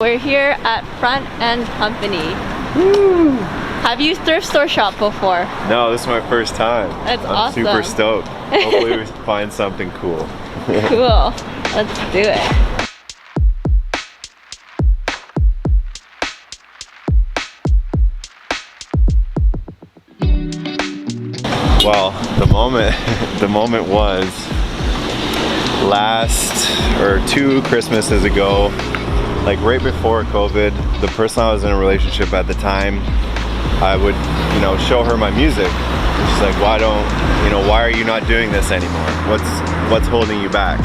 We're here at Front End Company. Woo! Have you thrift store shopped before? No, this is my first time. That's I'm awesome. super stoked. Hopefully we find something cool. Cool. Let's do it. Well, the moment was two Christmases ago, like right before COVID. The person I was in a relationship at the time, I would, show her my music. And she's like, why are you not doing this anymore? What's holding you back?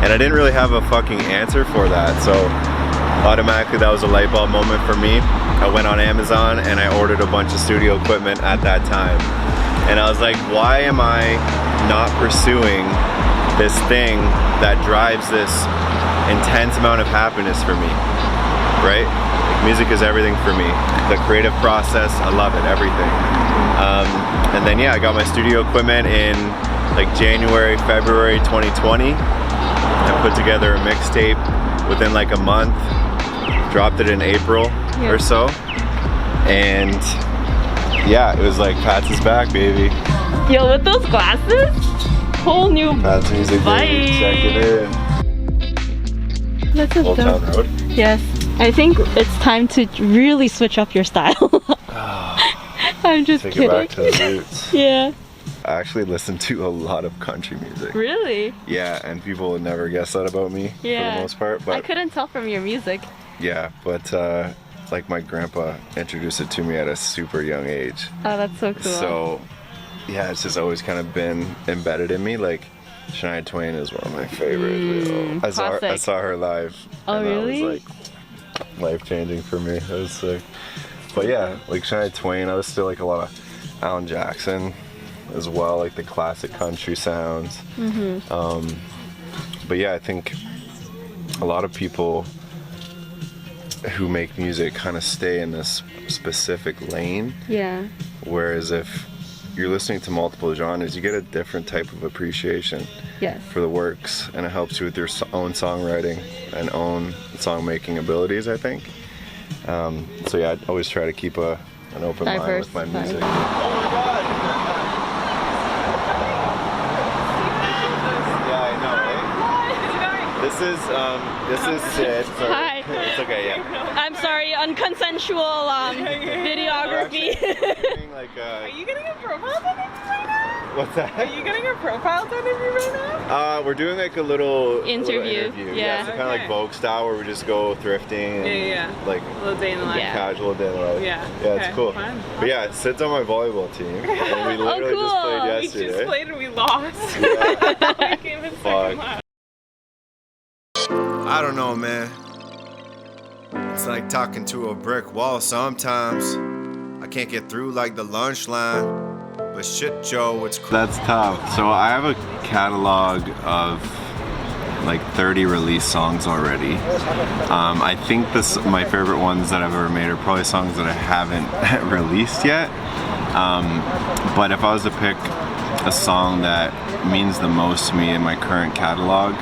And I didn't really have a fucking answer for that. So automatically that was a light bulb moment for me. I went on Amazon and I ordered a bunch of studio equipment at that time. And I was like, why am I not pursuing this thing that drives this intense amount of happiness for me, right? Like, music is everything for me. The creative process, I love it, everything. And then yeah, I got my studio equipment in like January, February 2020. I put together a mixtape within like a month, dropped it in April or so, and yeah, it was like Pats is back, baby. Yo, with those glasses, whole new PATSMUSIC, baby. Check it in. That's a Old Town Road. Yes, I think it's time to really switch up your style. I'm just Take kidding. it back to the roots. Yeah. I actually listen to a lot of country music. Really? Yeah, and people would never guess that about me for the most part. But I couldn't tell from your music. yeah, but like my grandpa introduced it to me at a super young age. Oh, that's so cool. So yeah, it's just always kind of been embedded in me. Like Shania Twain is one of my favorites. I saw her live. Oh, and really? that was like life-changing for me. It was sick. But yeah, like Shania Twain, I was still like a lot of Alan Jackson as well, like the classic country sounds. But yeah, I think a lot of people who make music kind of stay in this specific lane. Yeah. Whereas if you're listening to multiple genres, you get a different type of appreciation for the works, and it helps you with your own songwriting and own song-making abilities, I think. So yeah, I always try to keep an open mind with my music. Oh my God! Yeah, I know, right? This is Sid. So Hi. It's okay, yeah. I'm sorry, unconsensual videography. Are you getting a profile done of you right now? What's that? Are you getting a profile done of you right now? We're doing like a little interview. Yeah, so kind of like Vogue style, where we just go thrifting and like a little day in the life. Casual day in the life. Yeah, it's cool. Fun. But yeah, Sid's on my volleyball team, and we literally just played yesterday. We just played and we lost. Yeah. We came in second last. I don't know, man. It's like talking to a brick wall sometimes. I can't get through like the lunch line. But shit, Joe, it's That's tough. So I have a catalog of like 30 released songs already. I think my favorite ones that I've ever made are probably songs that I haven't released yet. But if I was to pick a song that means the most to me in my current catalog,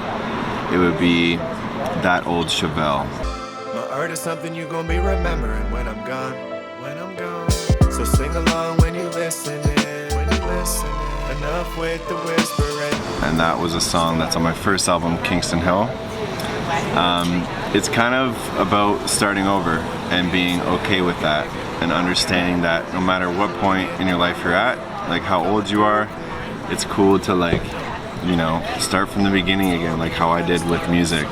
it would be That Old Chevelle. My art is something you're gonna be remembering when I'm gone. When I'm gone. So sing along when you listen. Enough with the whispering. And that was a song that's on my first album, Kingston Hill. It's kind of about starting over and being okay with that, and understanding that no matter what point in your life you're at, like how old you are, it's cool to like, start from the beginning again, like how I did with music.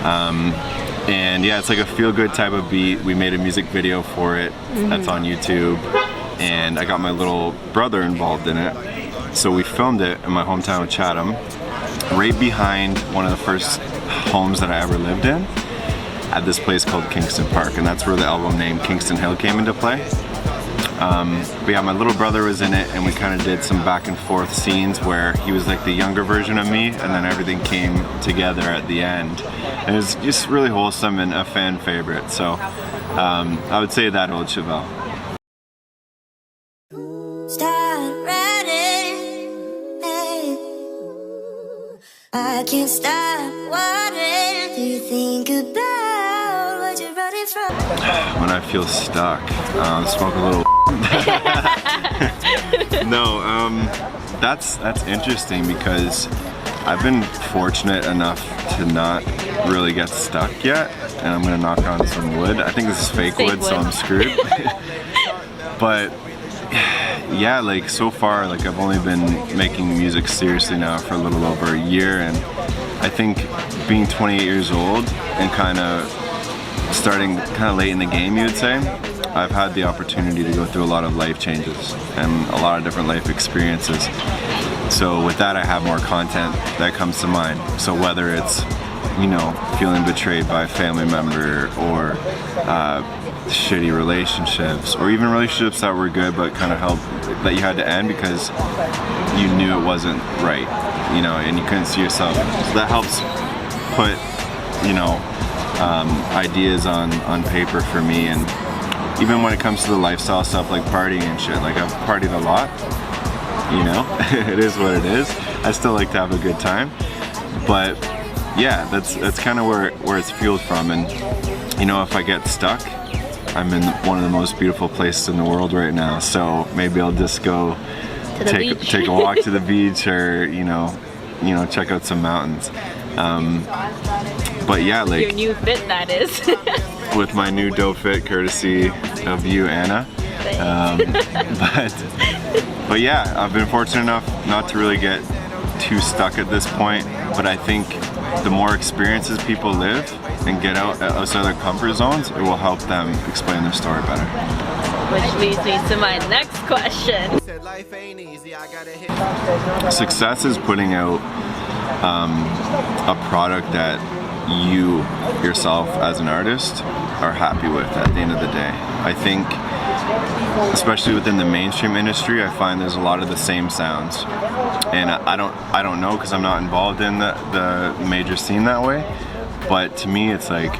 And yeah, it's like a feel-good type of beat. We made a music video for it that's on YouTube, and I got my little brother involved in it. So we filmed it in my hometown of Chatham, right behind one of the first homes that I ever lived in, at this place called Kingston Park, and that's where the album name Kingston Hill came into play. But yeah, my little brother was in it, and we kind of did some back and forth scenes where he was like the younger version of me, and then everything came together at the end. And it was just really wholesome and a fan favorite. So I would say That Old Chevelle. I can't stop wondering. Do you think about what you're When I feel stuck, smoke a little. No, that's interesting because I've been fortunate enough to not really get stuck yet, and I'm gonna knock on some wood. I think this is fake wood, so I'm screwed. But yeah, like so far, like I've only been making music seriously now for a little over a year, and I think being 28 years old and kind of starting kind of late in the game, you would say, I've had the opportunity to go through a lot of life changes and a lot of different life experiences. So with that, I have more content that comes to mind. So whether it's, you know, feeling betrayed by a family member, or shitty relationships, or even relationships that were good but kind of that you had to end because you knew it wasn't right, you know, and you couldn't see yourself. So that helps put, you know, ideas on paper for me. And even when it comes to the lifestyle stuff like partying and shit, like I've partied a lot, you know, it is what it is. I still like to have a good time, but yeah, that's kind of where it's fueled from. And you know, if I get stuck, I'm in one of the most beautiful places in the world right now, so maybe I'll just go take a walk to the beach, or you know, check out some mountains. But yeah, like your new fit, that is. With my new dope fit, courtesy of you, Anna. But yeah, I've been fortunate enough not to really get too stuck at this point. But I think the more experiences people live and get outside their comfort zones, it will help them explain their story better. Which leads me to my next question. Success is putting out a product that you yourself as an artist are happy with at the end of the day. I think, especially within the mainstream industry, I find there's a lot of the same sounds, and I don't know because I'm not involved in the major scene that way, but to me it's like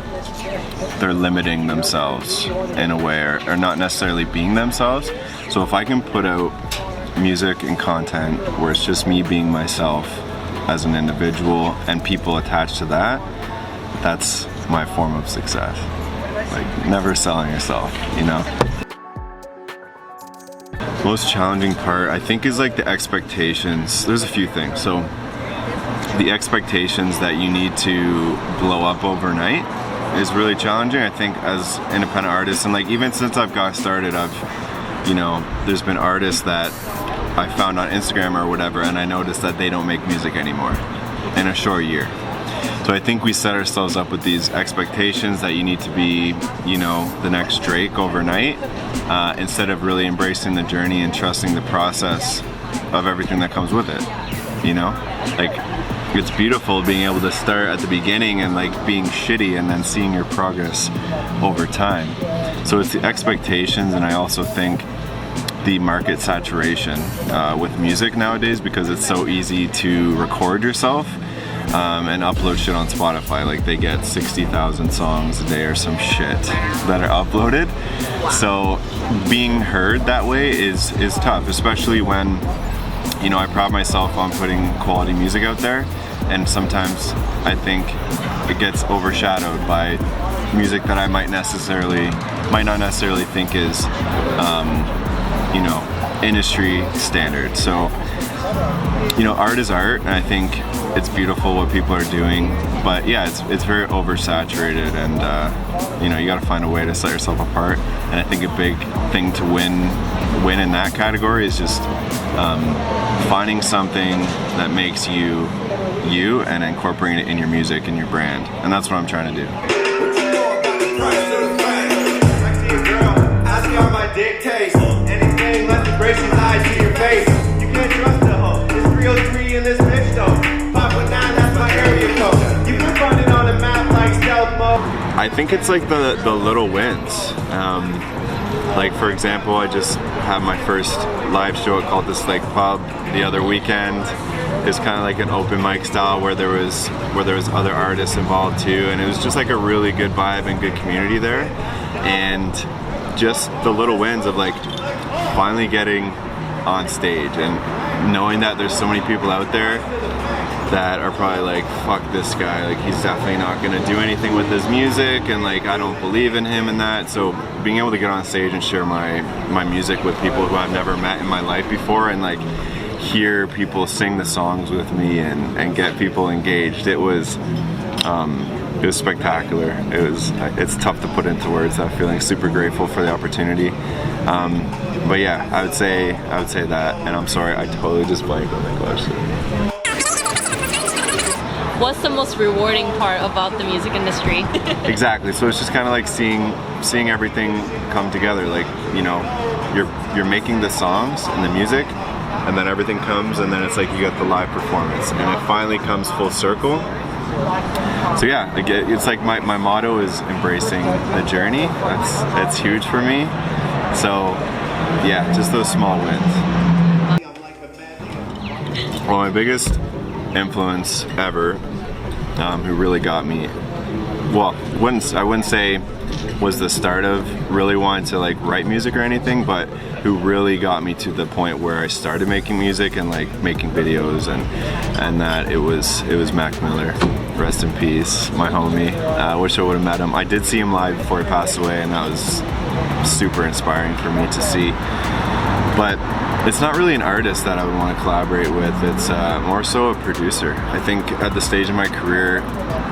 they're limiting themselves in a way, or not necessarily being themselves. So if I can put out music and content where it's just me being myself as an individual and people attached to that, that's my form of success. Like never selling yourself, you know? Most challenging part, I think, is like the expectations. There's a few things. So the expectations that you need to blow up overnight is really challenging, I think, as independent artists. And like even since I've got started, there's been artists that I found on Instagram or whatever, and I noticed that they don't make music anymore in a short year. So I think we set ourselves up with these expectations that you need to be, the next Drake overnight, instead of really embracing the journey and trusting the process of everything that comes with it. Like, it's beautiful being able to start at the beginning and like being shitty and then seeing your progress over time. So it's the expectations, and I also think the market saturation with music nowadays, because it's so easy to record yourself and upload shit on Spotify. Like they get 60,000 songs a day or some shit that are uploaded. So being heard that way is tough, especially when I pride myself on putting quality music out there, and sometimes I think it gets overshadowed by music that I might not necessarily think is industry standard. So art is art, and I think it's beautiful what people are doing, but yeah, it's very oversaturated, and you got to find a way to set yourself apart. And I think a big thing to win in that category is just finding something that makes you and incorporating it in your music and your brand, and that's what I'm trying to do. I think it's like the little wins. Like for example, I just had my first live show at Called This Lake Pub the other weekend. It's kind of like an open mic style where there was other artists involved too, and it was just like a really good vibe and good community there. And just the little wins of like finally getting on stage and knowing that there's so many people out there that are probably like, fuck this guy, like he's definitely not gonna do anything with his music, and like I don't believe in him and that. So being able to get on stage and share my music with people who I've never met in my life before, and like hear people sing the songs with me and get people engaged, it was spectacular. It's tough to put into words, that feeling. Super grateful for the opportunity. But yeah, I would say that, and I'm sorry, I totally just blanked on the question. What's the most rewarding part about the music industry? Exactly. So it's just kind of like seeing everything come together. Like, you know, you're making the songs and the music, and then everything comes, and then it's like you get the live performance, and it finally comes full circle. So yeah, it's like my motto is embracing the journey. That's huge for me. So yeah, just those small wins. Well, my biggest influence ever, who really got me, well, I wouldn't say was the start of really wanting to like write music or anything, but who really got me to the point where I started making music and like making videos, and that it was Mac Miller. Rest in peace, my homie. I wish I would have met him. I did see him live before he passed away, and that was super inspiring for me to see. But it's not really an artist that I would want to collaborate with. It's more so a producer. I think at the stage of my career,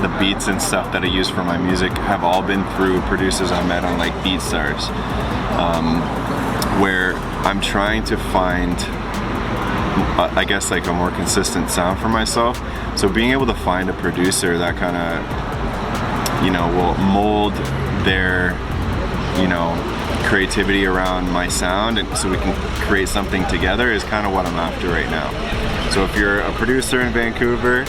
the beats and stuff that I use for my music have all been through producers I met on like BeatStars, where I'm trying to find, I guess, like a more consistent sound for myself. So being able to find a producer that kind of, you know, will mold their, you know, creativity around my sound, and so we can create something together, is kind of what I'm after right now. So if you're a producer in Vancouver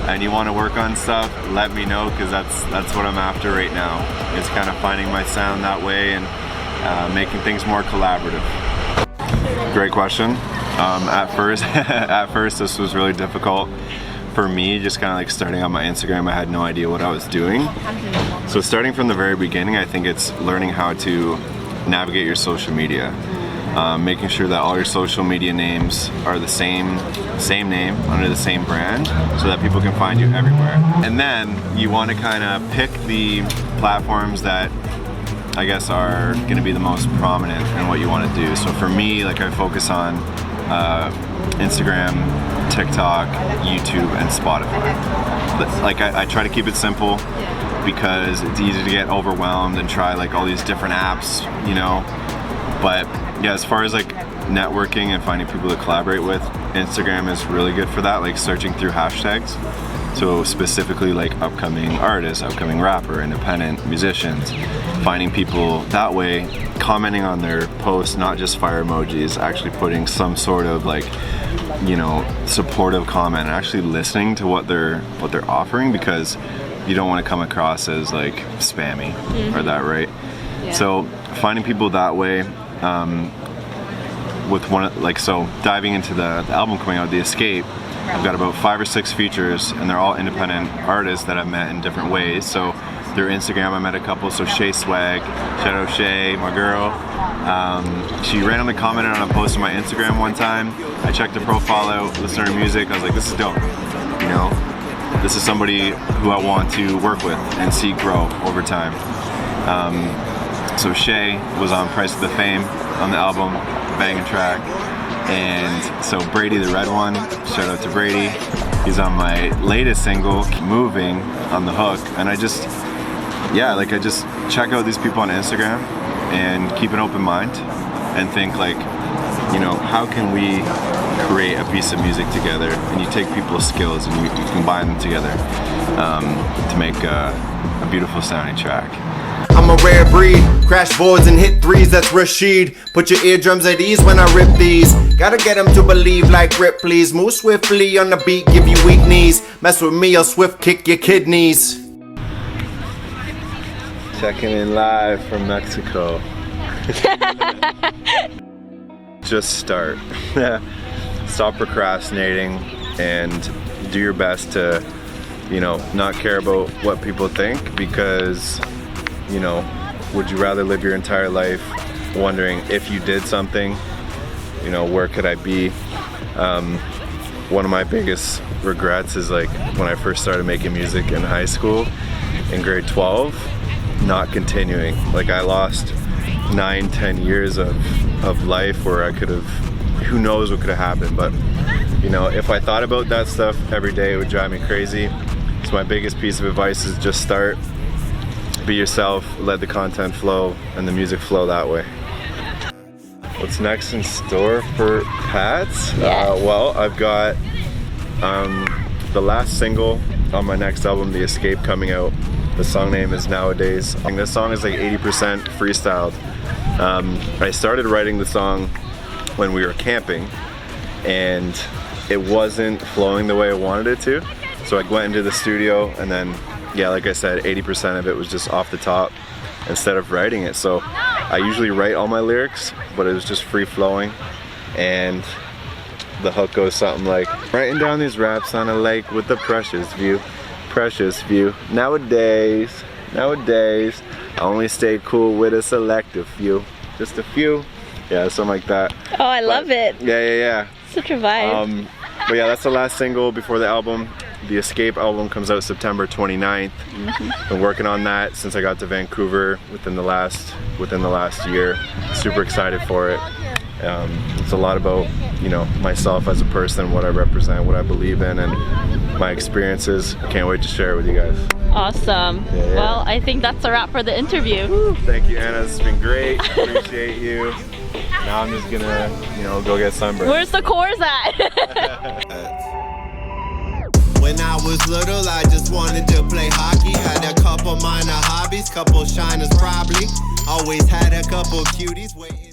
and you want to work on stuff, let me know, because that's what I'm after right now. It's kind of finding my sound that way and making things more collaborative. Great question. At first this was really difficult for me, just kind of like starting on my Instagram. I had no idea what I was doing. So starting from the very beginning, I think it's learning how to navigate your social media, making sure that all your social media names are the same name under the same brand, so that people can find you everywhere. And then you want to kind of pick the platforms that I guess are going to be the most prominent in what you want to do. So for me, like I focus on Instagram, TikTok, YouTube, and Spotify. But like I try to keep it simple, because it's easy to get overwhelmed and try like all these different apps, you know. But yeah, as far as like networking and finding people to collaborate with, Instagram is really good for that, like searching through hashtags. So specifically like upcoming artists, upcoming rapper, independent musicians, finding people that way, commenting on their posts, not just fire emojis, actually putting some sort of like, you know, supportive comment, and actually listening to what they're offering, because you don't want to come across as like spammy or that, right? Yeah. So finding people that way, with one, like, so diving into the album coming out, The Escape, I've got about 5 or 6 features, and they're all independent artists that I've met in different ways. So through Instagram, I met a couple. So Shay Swag, shout out Shay, my girl. She randomly commented on a post on my Instagram one time. I checked her profile out, listened to her music. I was like, this is dope, you know? This is somebody who I want to work with and see grow over time. So Shay was on Price of the Fame on the album, banging track. And so Brady, the red one, shout out to Brady. He's on my latest single, Moving, on the hook. And I just check out these people on Instagram and keep an open mind and think like, you know, how can we create a piece of music together? And you take people's skills and you combine them together to make a beautiful sounding track. I'm a rare breed, crash boards and hit threes, that's Rashid. Put your eardrums at ease when I rip these. Gotta get them to believe like Ripley's. Move swiftly on the beat, give you weak knees. Mess with me, I'll swift kick your kidneys. Checking in live from Mexico. Just start. Stop procrastinating and do your best to, you know, not care about what people think, because, you know, would you rather live your entire life wondering if you did something, you know, where could I be? one of my biggest regrets is like when I first started making music in high school in grade 12, not continuing. Like I lost 9-10 years of life where I could have, who knows what could have happened, but you know, if I thought about that stuff every day, it would drive me crazy. So my biggest piece of advice is just start, be yourself, let the content flow and the music flow that way. What's next in store for Pats? Yes. Well, I've got the last single on my next album, The Escape, coming out. The song name is Nowadays. And this song is like 80% freestyled. I started writing the song when we were camping and it wasn't flowing the way I wanted it to. So I went into the studio and then, yeah, like I said, 80% of it was just off the top instead of writing it. So I usually write all my lyrics, but it was just free flowing. And the hook goes something like, writing down these raps on a lake with a precious view. Nowadays, I only stay cool with a selective few. Just a few. Yeah, something like that. Oh, I love it. Yeah. Such a vibe. But yeah, that's the last single before the album. The Escape album comes out September 29th. Been working on that since I got to Vancouver within the last year. Super excited for it. It's a lot about, you know, myself as a person, what I represent, what I believe in, and my experiences. Can't wait to share it with you guys. Awesome. Yeah. Well, I think that's a wrap for the interview. Thank you, Anna. It's been great. Appreciate you. Now I'm just gonna, you know, go get sunburned. Where's the cores at? When I was little, I just wanted to play hockey. Had a couple minor hobbies, couple shiners probably. Always had a couple cuties waiting.